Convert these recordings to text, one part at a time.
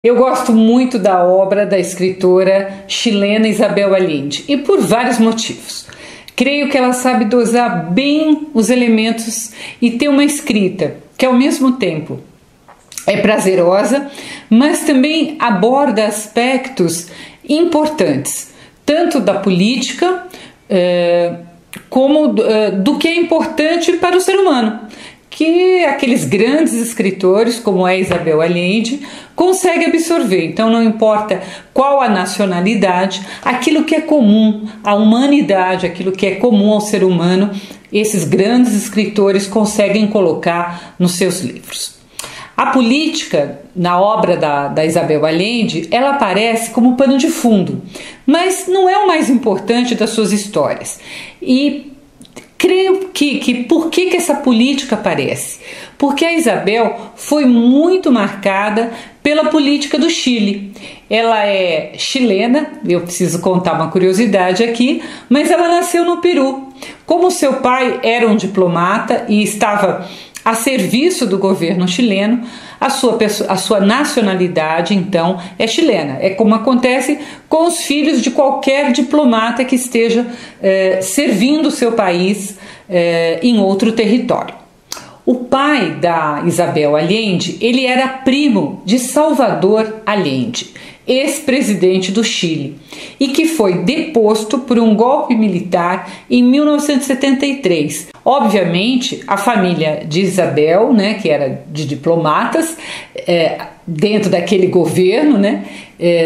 Eu gosto muito da obra da escritora chilena Isabel Allende e por vários motivos. Creio que ela sabe dosar bem os elementos e ter uma escrita que ao mesmo tempo é prazerosa, mas também aborda aspectos importantes, tanto da política como do que é importante para o ser humano, que aqueles grandes escritores, como é Isabel Allende, conseguem absorver. Então não importa qual a nacionalidade, aquilo que é comum à humanidade, aquilo que é comum ao ser humano, esses grandes escritores conseguem colocar nos seus livros. A política, na obra da Isabel Allende, ela aparece como pano de fundo, mas não é o mais importante das suas histórias. E creio que por que essa política aparece? Porque a Isabel foi muito marcada pela política do Chile. Ela é chilena, eu preciso contar uma curiosidade aqui, mas ela nasceu no Peru. Como seu pai era um diplomata e estava a serviço do governo chileno, a sua nacionalidade, então, é chilena. É como acontece com os filhos de qualquer diplomata que esteja servindo o seu país em outro território. O pai da Isabel Allende, ele era primo de Salvador Allende, ex-presidente do Chile, e que foi deposto por um golpe militar em 1973. Obviamente, a família de Isabel, né, que era de diplomatas, dentro daquele governo, né,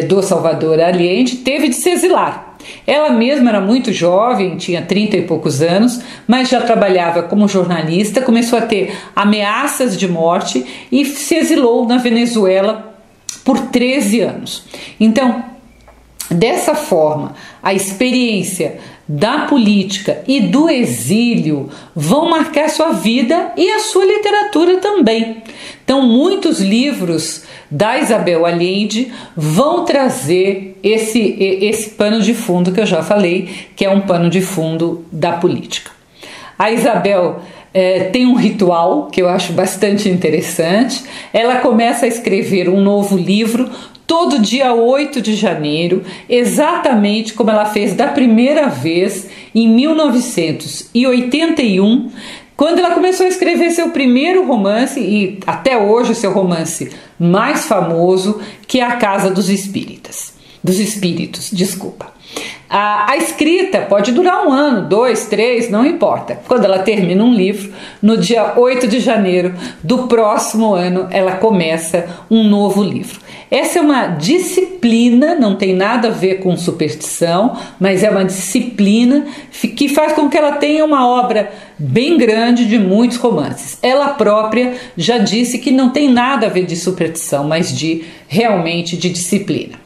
do Salvador Allende, teve de se exilar. Ela mesma era muito jovem, tinha 30 e poucos anos, mas já trabalhava como jornalista, começou a ter ameaças de morte e se exilou na Venezuela por 13 anos. Então, dessa forma, a experiência da política e do exílio vão marcar sua vida e a sua literatura também. Então, muitos livros da Isabel Allende vão trazer esse pano de fundo que eu já falei, que é um pano de fundo da política. A Isabel tem um ritual que eu acho bastante interessante. Ela começa a escrever um novo livro todo dia 8 de janeiro, exatamente como ela fez da primeira vez em 1981, quando ela começou a escrever seu primeiro romance e até hoje o seu romance mais famoso, que é A Casa dos Espíritos. A escrita pode durar 1 ano, 2, 3, não importa. Quando ela termina um livro, no dia 8 de janeiro do próximo ano, ela começa um novo livro. Essa é uma disciplina, não tem nada a ver com superstição, mas é uma disciplina que faz com que ela tenha uma obra bem grande de muitos romances. Ela própria já disse que não tem nada a ver de superstição, mas realmente de disciplina.